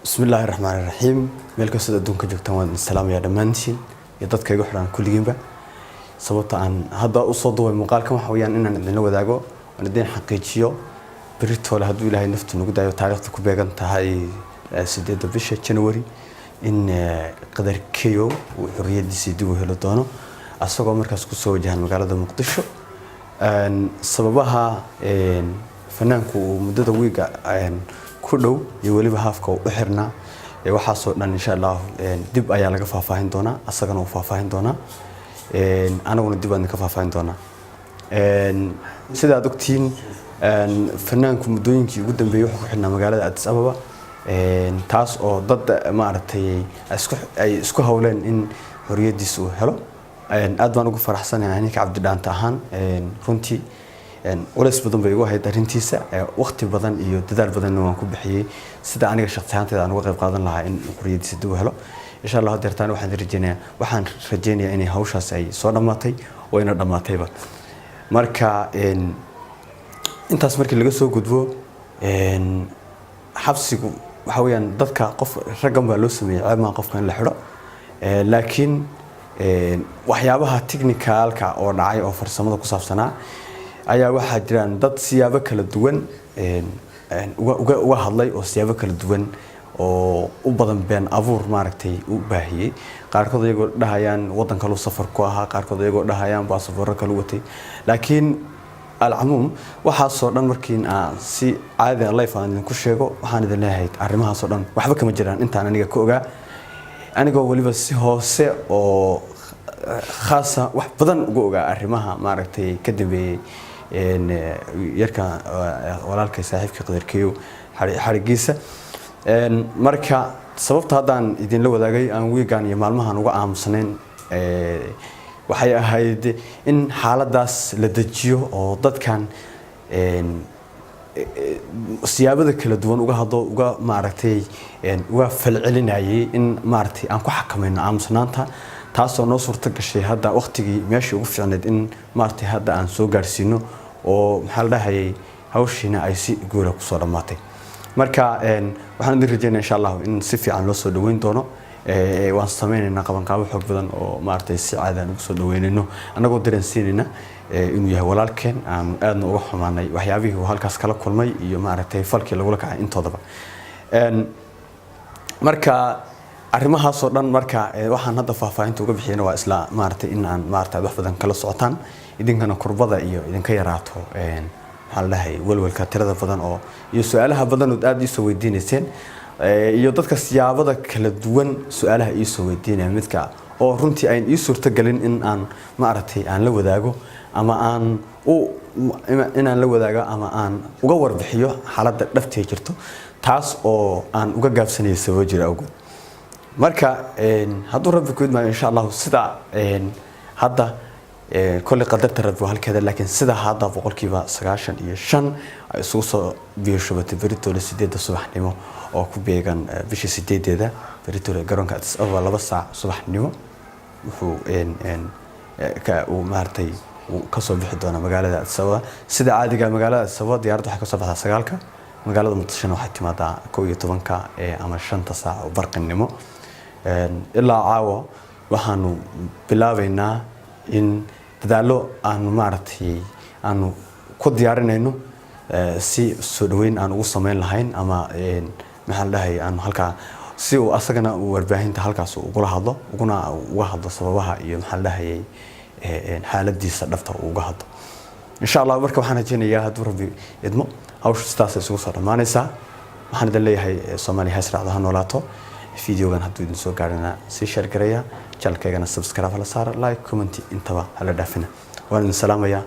بسم الله الرحمن الرحيم ملك سيد دونك جوجتان السلام يا دمانتين يا dadka igu xiraan kulligiinba sababta aan hadda u soo duubay muuqaalkan waxa weeyaan inaan idin la wadaago aan idin xaqiijiyo beritoole hadduu ilaahay naftu nagu daayo taariikhda ku beegan tahay 8 bisha January in qadarkeeyo uu xorriyadiisa dib u helo doono asagoo markaas ku soo wajahan magaalada Muqdisho sababaha fanaanku muddada wiiga ku dhow iyo waliba haafka u xirna waxa soo dhan insha Allah dib ayaa laga faahfaahin doona asagana uu faahfaahin doona anaguna dib aan ka faahfaahin doona sida aad ogtiin fanaanku muddooyinkii ugu dambeeyay wuxuu ku xirnaa magaalada Addis Ababa taas oo dad maartay isku hawleen in xorriyadiisa uu helo aad baan ugu faraxsanahay aniga Cabdi Dhaanta ahaan runtii ولس بدن بيجوا هاي درنتيسة وقت بدن إيو تدار بدن نوان كوبحية سدا عنيك شخصيات تدا أنا وقف قادن لها إن قرية سدوه هلا إن شاء الله درتان وحن رجينا إني هوشة سعي صار دماتي وين دماتي بقى مركا إن تاسمرك اللي جسوا قدوه إن حبسي حاويا ضدك قف رقم بالوسمي عما قف كان لحرة لكن وحيابها تكنيكال كأو نعي أو فرسمة قصف سنة ayaa waxa jiraan dad siyaabo kala duwan uga hadlay oo siyaabo kala duwan oo u badan been abuur maaragtay u baahiyay qaarkood iyagu dhahayaan wadan kale safar ku ahaa qaarkood iyagu dhahayaan baasaboor kale watay laakiin alcumuum waxa soo dhan markiin si caadi ah live aan ku sheego waxaan idin leeyahay arrimaha soo dhan waxba kama jiraan intaan aniga ku ogaa anigoo waliba si hoose oo khaasa wax badan uga ogaa arrimaha maaragtay ka dambeeyay yarka walaalkay saaxiibka qadarkeeyo xarigiisa marka sababta hadaan idin la wadaagay aan weegan iyo maalmahan uga aamusnayn waxay ahayd in xaaladaas la dajiyo oo dadkan siyaabada kala duwan uga hadlo uga maaragtay uga falcelinayay in maaragtay aan ku xakamayno aamusnaanta taasoo noo suurta gashay hadda waqtigii meeshii ugu fiicneed in maartay hadda aan soo gaarsiino oo maxaa la dhahayay hawshiina ay si guul ku soo dhamaatay marka waxaan idin rajaynayaa insha Allah in si fiican loo soo dhaweyn doono waan sameeynaa qaban qaabo xoog badan oo maartay si caadi ah ugu soo dhaweynayno anagoo dareensiinayna inuu yahay walaalkeen aan aadna uga xumaanay waxyaabihii uu halkaas kala kulmay iyo maartay falkii lagu kacay intoodaba marka arrimahaas oo dhan marka waxaan hadda faahfaahinta uga bixiyana waa isla maartay in aan maartay wax badan kala socotaan idinkana kurbada iyo idinka yaraato maxaa la dhahay walwalka tirada badan oo iyo su'aalaha badan oo aad isoo weydiinayseen iyo dadka siyaabada kala duwan su'aalaha isoo weydiinaya midka oo runtii ay ii suurta galin in aan maartay aan la wadaago ama aan inaan la wadaago ama aan uga warbixiyo xaaladda dhabtay jirto taas oo aan uga gaabsanay sabab jira awgeed marka hadduu rabbi ku idmaayo insha Allah sida hadda kulli qadarta rabbi halkeeda laakiin sida hadda boqolkiiba 95 ay isugu soo biyo-shubatay beritoole 8 subaxnimo oo ku beegan bisha 8deeda beritoole garoonka Addis Ababa 2 saac subaxnimo wuxuu uu maartay ka soo bixi doona magaalada Addis Ababa sida caadiga magaalada Addis Ababa diyaaradu waxay ka soo baxdaa 9ka magaalada Muqdisho waxay timaadaa 11ka ama 5 saac oo barqinimo ilaa caawa waxaanu bilaabaynaa in dadaalo aan maartay aan ku diyaarinayno si soo dhaweyn aan ugu sameyn lahayn ama maxaa la dhahay aan halka si uu asagana uu warbaahinta halkaas uga hadlo sababaha iyo maxaa la dhahay xaaladiisa dhabta uga hadlo insha Allah marka waxaan rajaynayaa hadduu rabbi idmo hawsha sidaas isugu soo dhamaanaysaa waxaan idin leeyahay Soomaaliya hasraacda ha noolaato فيديو هادو إذن سو قارنا سي شير قريا channel كيغانا سبسكرايب لا صار لايك كومنتي انتبه على دافنا وان السلام يا